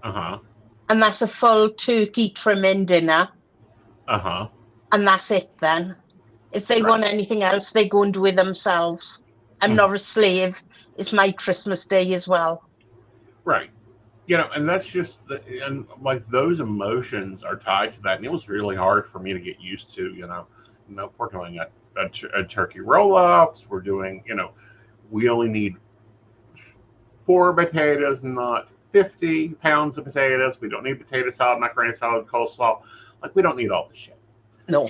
[SPEAKER 2] And that's a full turkey trimming dinner. And that's it then. If they want anything else, they go and do it themselves. I'm not a slave. It's my Christmas day as well.
[SPEAKER 1] Right. And that's just, and like those emotions are tied to that. And it was really hard for me to get used to, we're doing a turkey roll-ups. We're doing, we only need 4 potatoes, not 50 pounds of potatoes. We don't need potato salad, macaroni salad, coleslaw. Like, we don't need all this shit.
[SPEAKER 2] No.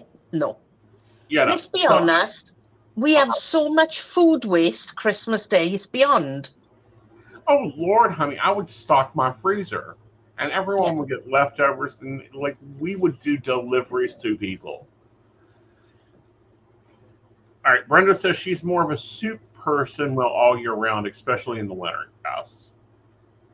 [SPEAKER 2] Let's be honest. We have so much food waste Christmas Day. It's beyond.
[SPEAKER 1] Oh, Lord, honey, I would stock my freezer. And everyone would get leftovers. And, we would do deliveries to people. All right, Brenda says she's more of a soup person all year round, especially in the winter. Yes.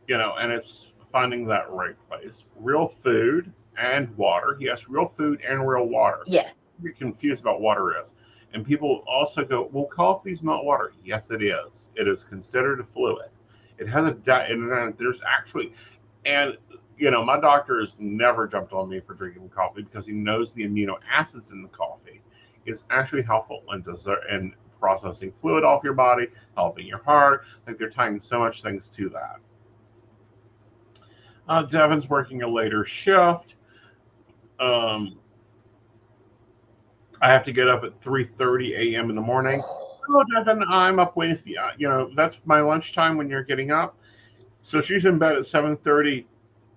[SPEAKER 1] And it's finding that right place. Real food and water. Yes, real food and real water.
[SPEAKER 2] Yeah.
[SPEAKER 1] You're confused about water is. And people also go, well, coffee's not water. Yes, it is. It is considered a fluid. It has and there's actually, and my doctor has never jumped on me for drinking coffee because he knows the amino acids in the coffee is actually helpful in processing fluid off your body, helping your heart. Like, they're tying so much things to that. Devin's working a later shift. I have to get up at 3:30 a.m. in the morning. Oh, Devin, I'm up with you. That's my lunchtime when you're getting up. So she's in bed at 7:30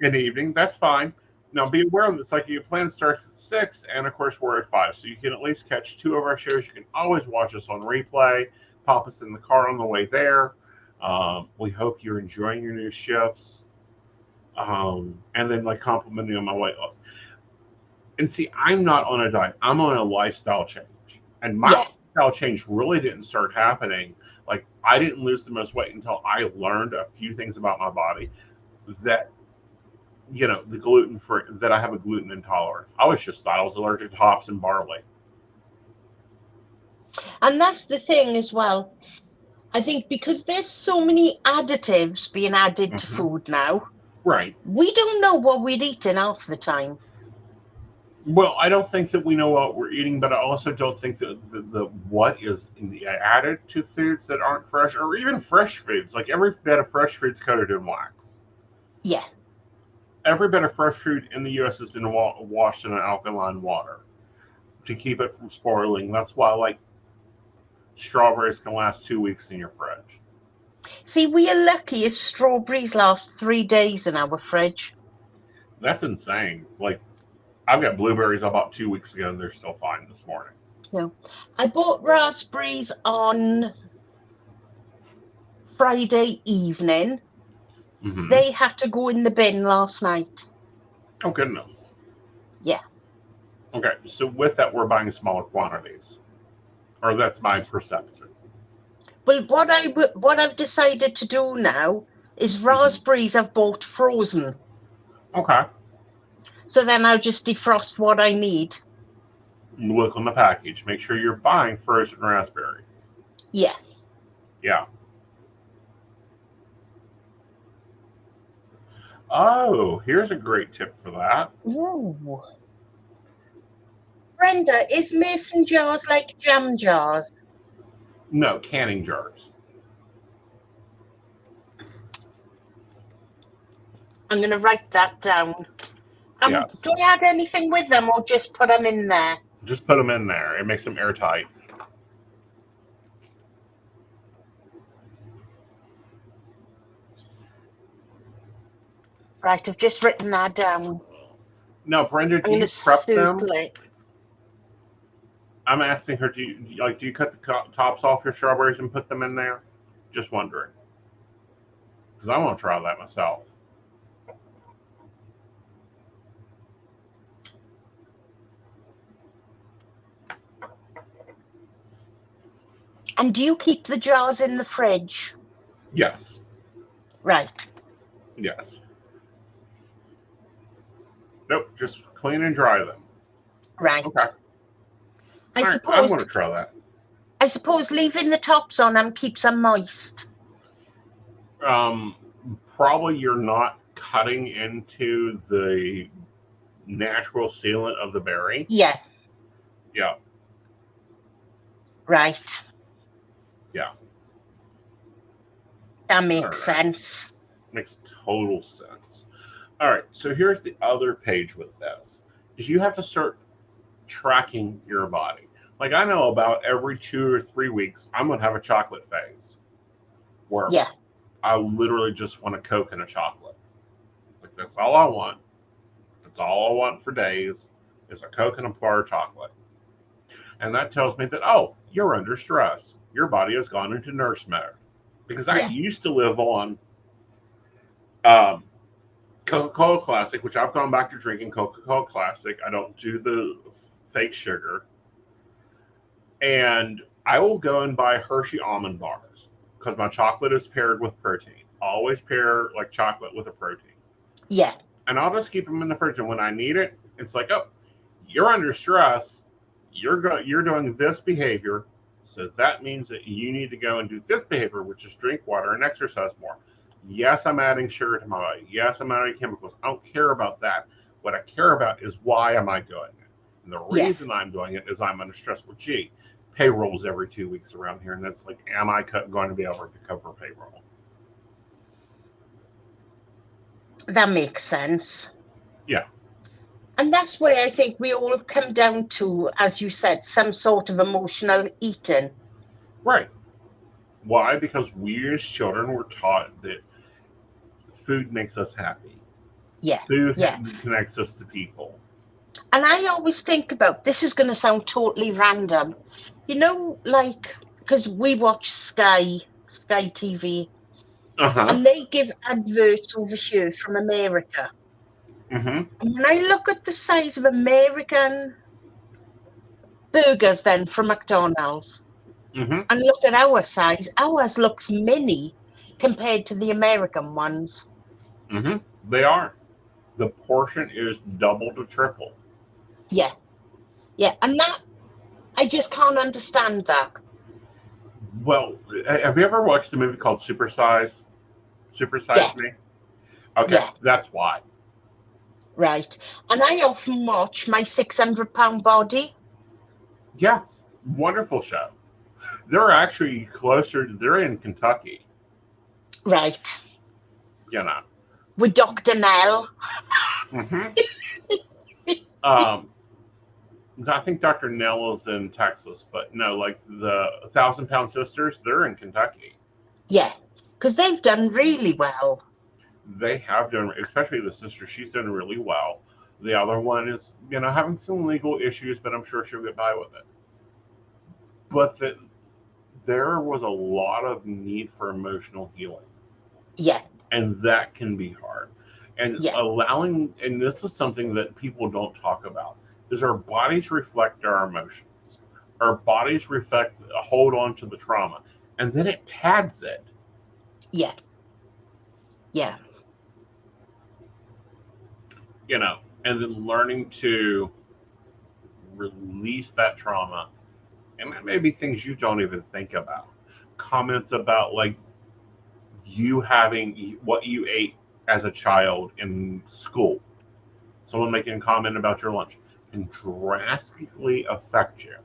[SPEAKER 1] in the evening. That's fine. Now, be aware of this. Like, your plan starts at 6, and of course, we're at 5. So you can at least catch 2 of our shows. You can always watch us on replay. Pop us in the car on the way there. We hope you're enjoying your new shifts. And then, complimenting on my weight loss. And see, I'm not on a diet. I'm on a lifestyle change. And my lifestyle change really didn't start happening. Like, I didn't lose the most weight until I learned a few things about my body that, the gluten free, that I have a gluten intolerance. I always just thought I was allergic to hops and barley.
[SPEAKER 2] And that's the thing as well. I think because there's so many additives being added to food now.
[SPEAKER 1] Right.
[SPEAKER 2] We don't know what we're eating half the time.
[SPEAKER 1] Well, I don't think that we know what we're eating, but I also don't think that the what is added to foods that aren't fresh, or even fresh foods. Like, every bit of fresh food's coated in wax.
[SPEAKER 2] Yeah.
[SPEAKER 1] Every bit of fresh food in the U.S. has been washed in an alkaline water to keep it from spoiling. That's why, strawberries can last 2 weeks in your fridge.
[SPEAKER 2] See, we are lucky if strawberries last 3 days in our fridge.
[SPEAKER 1] That's insane. I've got blueberries I bought 2 weeks ago, and they're still fine this morning.
[SPEAKER 2] Yeah. I bought raspberries on Friday evening. They had to go in the bin last night.
[SPEAKER 1] Oh, goodness.
[SPEAKER 2] Yeah.
[SPEAKER 1] Okay, so with that, we're buying smaller quantities. Or that's my perception.
[SPEAKER 2] Well, what I've decided to do now is raspberries I've bought frozen.
[SPEAKER 1] Okay.
[SPEAKER 2] So then I'll just defrost what I need.
[SPEAKER 1] Look on the package. Make sure you're buying frozen raspberries.
[SPEAKER 2] Yeah.
[SPEAKER 1] Yeah. Oh, here's a great tip for that.
[SPEAKER 2] Ooh. Brenda, is mason jars like jam jars?
[SPEAKER 1] No, canning jars.
[SPEAKER 2] I'm going to write that down.
[SPEAKER 1] Yes.
[SPEAKER 2] Do I add anything with them or just put them in there?
[SPEAKER 1] Just put them in there. It makes them airtight.
[SPEAKER 2] Right, I've just written that down.
[SPEAKER 1] Now, Brenda, do
[SPEAKER 2] I'm
[SPEAKER 1] you
[SPEAKER 2] going to
[SPEAKER 1] prep them?
[SPEAKER 2] circle it.
[SPEAKER 1] I'm asking her, do you cut the tops off your strawberries and put them in there? Just wondering. Because I want to try that myself.
[SPEAKER 2] And do you keep the jars in the fridge?
[SPEAKER 1] Yes.
[SPEAKER 2] Right.
[SPEAKER 1] Yes. Nope, just clean and dry them.
[SPEAKER 2] Right.
[SPEAKER 1] Okay.
[SPEAKER 2] I
[SPEAKER 1] I'm
[SPEAKER 2] suppose
[SPEAKER 1] going to try that.
[SPEAKER 2] I suppose leaving the tops on them keeps them moist.
[SPEAKER 1] Probably you're not cutting into the natural sealant of the berry.
[SPEAKER 2] Yeah.
[SPEAKER 1] Yeah.
[SPEAKER 2] Right.
[SPEAKER 1] Yeah.
[SPEAKER 2] That makes sense.
[SPEAKER 1] Makes total sense. All right, so here's the other page with this, is you have to start tracking your body. Like I know about every 2 or 3 weeks, I'm going to have a chocolate phase where I literally just want a Coke and a chocolate. Like that's all I want. That's all I want for days is a Coke and a bar of chocolate. And that tells me that, oh, you're under stress. Your body has gone into nurse mode. Because I used to live on Coca-Cola Classic, which I've gone back to drinking Coca-Cola Classic. I don't do the fake sugar. And I will go and buy Hershey almond bars because my chocolate is paired with protein. Always pair like chocolate with a protein.
[SPEAKER 2] Yeah.
[SPEAKER 1] And I'll just keep them in the fridge. And when I need it, it's like, oh, you're under stress. You're doing this behavior. So that means that you need to go and do this behavior, which is drink water and exercise more. Yes, I'm adding sugar to my body. Yes, I'm adding chemicals. I don't care about that. What I care about is why am I doing it? And the reason I'm doing it is I'm under stress. Well, gee, payrolls every 2 weeks around here. And that's like, am I going to be able to cover payroll?
[SPEAKER 2] That makes sense.
[SPEAKER 1] Yeah.
[SPEAKER 2] And that's where I think we all come down to, as you said, some sort of emotional eating.
[SPEAKER 1] Right. Why? Because we as children were taught that food makes us happy.
[SPEAKER 2] Yeah.
[SPEAKER 1] Food connects us to people.
[SPEAKER 2] And I always think about, this is going to sound totally random. You know, like, because we watch Sky TV, and they give adverts over here from America. And when I look at the size of American burgers then from McDonald's, and look at our size, ours looks mini compared to the American ones.
[SPEAKER 1] They are. The portion is double to triple.
[SPEAKER 2] Yeah. Yeah. And that, I just can't understand that.
[SPEAKER 1] Well, have you ever watched a movie called Super Size Me? Okay, that's why.
[SPEAKER 2] Right. And I often watch My 600-Pound Body.
[SPEAKER 1] Yes. Wonderful show. They're actually closer. They're in Kentucky.
[SPEAKER 2] Right.
[SPEAKER 1] You know.
[SPEAKER 2] With Dr. Nell.
[SPEAKER 1] I think Dr. Nell is in Texas, but no, like the 1,000-Pound Sisters, they're in Kentucky.
[SPEAKER 2] Yeah, because they've done really well.
[SPEAKER 1] They have done, especially the sister, she's done really well. The other one is, having some legal issues, but I'm sure she'll get by with it. But there was a lot of need for emotional healing.
[SPEAKER 2] Yeah.
[SPEAKER 1] And that can be hard. And
[SPEAKER 2] Yeah.
[SPEAKER 1] allowing, and this is something that people don't talk about, is our bodies reflect our emotions. Our bodies hold on to the trauma, and then it pads it.
[SPEAKER 2] Yeah. Yeah.
[SPEAKER 1] You know, and then learning to release that trauma. And that may be things you don't even think about. Comments about like you having what you ate as a child in school. Someone making a comment about your lunch can drastically affect you.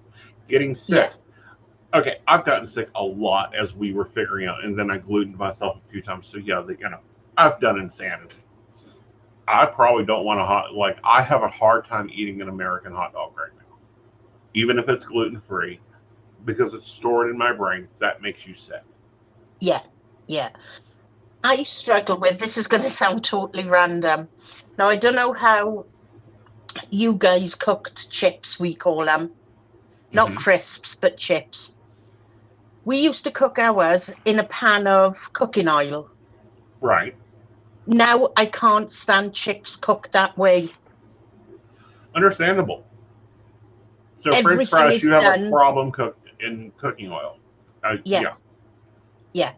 [SPEAKER 1] Getting sick.
[SPEAKER 2] Yeah.
[SPEAKER 1] Okay, I've gotten sick a lot as we were figuring out, and then I glutened myself a few times. So yeah, I've done insanity. I probably don't want I have a hard time eating an American hot dog right now, even if it's gluten-free, because it's stored in my brain. That makes you sick.
[SPEAKER 2] Yeah. Yeah. I struggle with, this is going to sound totally random. Now, I don't know how you guys cooked chips, we call them. Not crisps, but chips. We used to cook ours in a pan of cooking oil.
[SPEAKER 1] Right.
[SPEAKER 2] Now I can't stand chips cooked that way.
[SPEAKER 1] Understandable. So French
[SPEAKER 2] Everything
[SPEAKER 1] fries,
[SPEAKER 2] is
[SPEAKER 1] you have
[SPEAKER 2] done.
[SPEAKER 1] a problem cooked in cooking oil.
[SPEAKER 2] Yeah.
[SPEAKER 1] Yeah.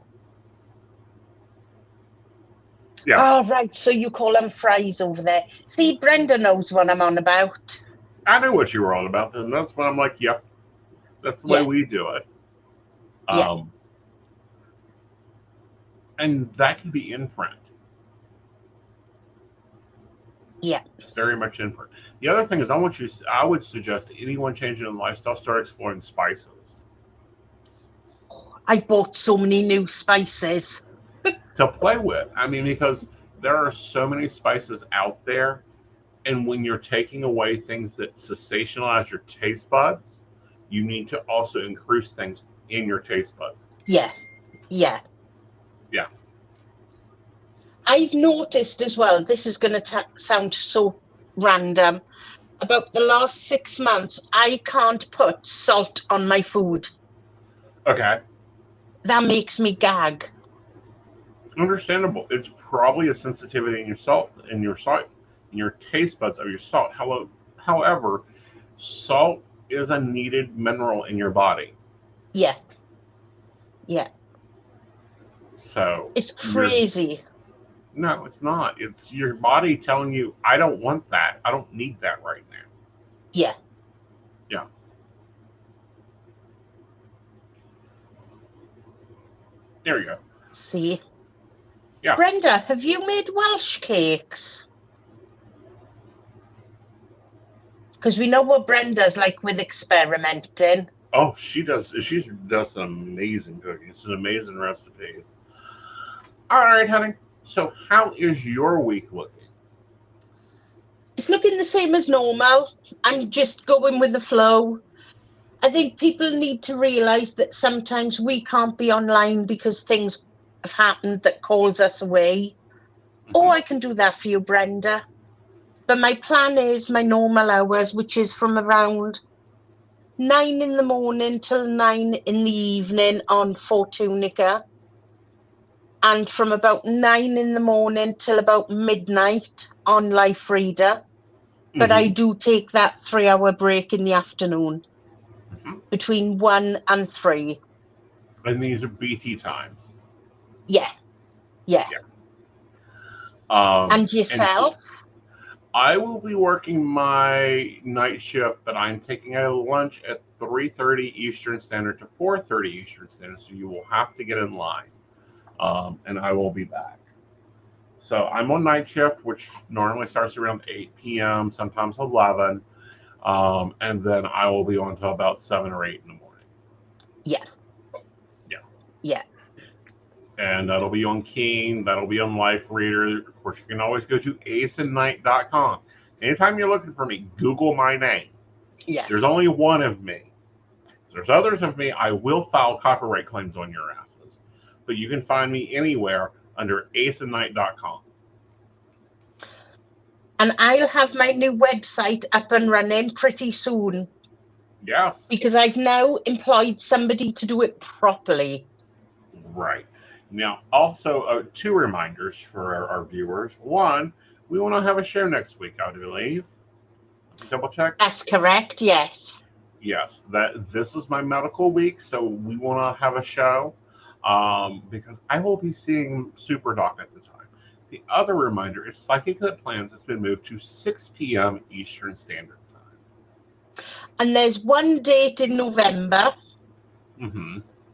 [SPEAKER 2] Oh, right. So you call them fries over there. See, Brenda knows what I'm on about.
[SPEAKER 1] I knew what you were on about, and that's when I'm like, yep, that's the way we do it.
[SPEAKER 2] Yeah.
[SPEAKER 1] And that can be imprint.
[SPEAKER 2] Yeah.
[SPEAKER 1] Very much imprint. The other thing is, I would suggest anyone changing in lifestyle start exploring spices.
[SPEAKER 2] I bought so many new spices
[SPEAKER 1] to play with. I mean, because there are so many spices out there, and when you're taking away things that sensationalize your taste buds, you need to also increase things in your taste buds.
[SPEAKER 2] Yeah. I've noticed as well, this is going to sound so random, about the last 6 months, I can't put salt on my food.
[SPEAKER 1] Okay.
[SPEAKER 2] That makes me gag.
[SPEAKER 1] Understandable. It's probably a sensitivity in your taste buds of your salt. However, salt is a needed mineral in your body.
[SPEAKER 2] Yeah.
[SPEAKER 1] So
[SPEAKER 2] it's crazy.
[SPEAKER 1] No, it's not. It's your body telling you, I don't want that. I don't need that right now.
[SPEAKER 2] Yeah.
[SPEAKER 1] There you go.
[SPEAKER 2] See?
[SPEAKER 1] Yeah.
[SPEAKER 2] Brenda, have you made Welsh cakes? Because we know what Brenda's like with experimenting.
[SPEAKER 1] Oh, she does some amazing cooking. Some amazing recipes. All right, honey. So how is your week looking?
[SPEAKER 2] It's looking the same as normal. I'm just going with the flow. I think people need to realize that sometimes we can't be online because things have happened that calls us away. Oh, I can do that for you, Brenda. But my plan is my normal hours, which is from around 9 in the morning till 9 in the evening on Fortunica, and from about 9 in the morning till about midnight on Life Reader. But I do take that 3-hour break in the afternoon between 1 and 3.
[SPEAKER 1] And these are BT times.
[SPEAKER 2] Yeah. And yourself?
[SPEAKER 1] I will be working my night shift, but I'm taking a lunch at 3:30 Eastern Standard to 4:30 Eastern Standard, so you will have to get in line. And I will be back. So I'm on night shift, which normally starts around 8 p.m., sometimes 11. And then I will be on until about 7 or 8 in the morning.
[SPEAKER 2] Yeah.
[SPEAKER 1] And that'll be on Keen. That'll be on Life Reader. Of course, you can always go to aeonandnight.com. Anytime you're looking for me, Google my name.
[SPEAKER 2] Yeah.
[SPEAKER 1] There's only one of me. If there's others of me, I will file copyright claims on your asses. But you can find me anywhere under aeonandnight.com.
[SPEAKER 2] And I'll have my new website up and running pretty soon.
[SPEAKER 1] Yes.
[SPEAKER 2] Because I've now employed somebody to do it properly.
[SPEAKER 1] Right. Now, also, 2 reminders for our viewers. One, we want to have a show next week, I believe. Double check.
[SPEAKER 2] That's correct, yes.
[SPEAKER 1] Yes, that this is my medical week, so we want to have a show because I will be seeing Super Doc at the time. The other reminder is Psychic Lit Plans has been moved to 6 p.m. Eastern Standard Time.
[SPEAKER 2] And there's one date in November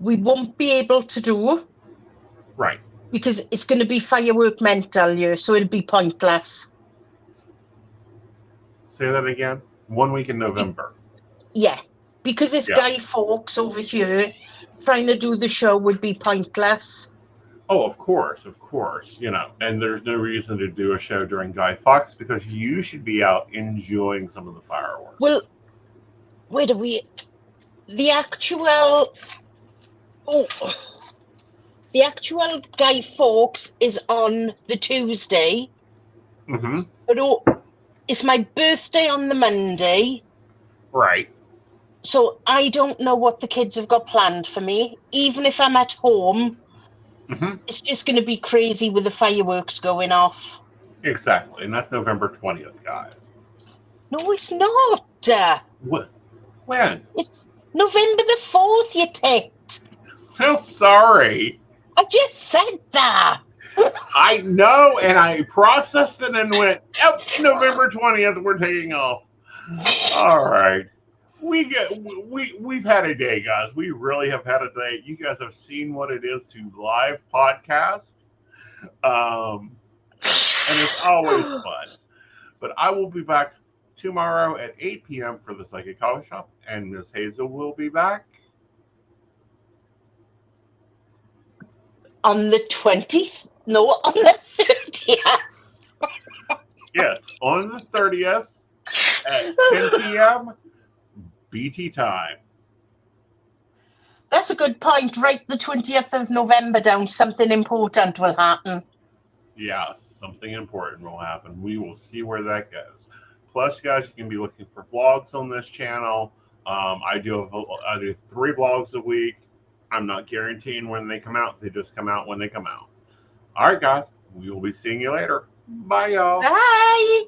[SPEAKER 2] we won't be able to do.
[SPEAKER 1] Right.
[SPEAKER 2] Because it's going to be firework mental year, so it'll be pointless.
[SPEAKER 1] Say that again. 1 week in November.
[SPEAKER 2] Yeah, because this Guy Fawkes over here trying to do the show would be pointless.
[SPEAKER 1] Oh, of course. And there's no reason to do a show during Guy Fawkes because you should be out enjoying some of the fireworks.
[SPEAKER 2] Well, where do we... The actual Guy Fawkes is on the Tuesday. But it's my birthday on the Monday.
[SPEAKER 1] Right.
[SPEAKER 2] So I don't know what the kids have got planned for me. Even if I'm at home, it's just going to be crazy with the fireworks going off.
[SPEAKER 1] Exactly. And that's November 20th, guys.
[SPEAKER 2] No, it's not.
[SPEAKER 1] What? When?
[SPEAKER 2] It's November the 4th, you ticked.
[SPEAKER 1] So sorry.
[SPEAKER 2] I just said that.
[SPEAKER 1] I know, and I processed it and went, yep, November 20th, we're taking off. All right. We've had a day, guys. We really have had a day. You guys have seen what it is to live podcast. And it's always fun. But I will be back tomorrow at 8 p.m. for the Psychic Coffee Shop, and Miss Hazel will be back
[SPEAKER 2] on the 20th? No, on the 30th.
[SPEAKER 1] Yes, on the 30th at 10 p.m. BT time.
[SPEAKER 2] That's a good point. Write the 20th of November down. Something important will happen.
[SPEAKER 1] Yes, something important will happen. We will see where that goes. Plus, guys, you can be looking for vlogs on this channel. I do 3 vlogs a week. I'm not guaranteeing when they come out. They just come out when they come out. All right, guys. We will be seeing you later. Bye, y'all.
[SPEAKER 2] Bye.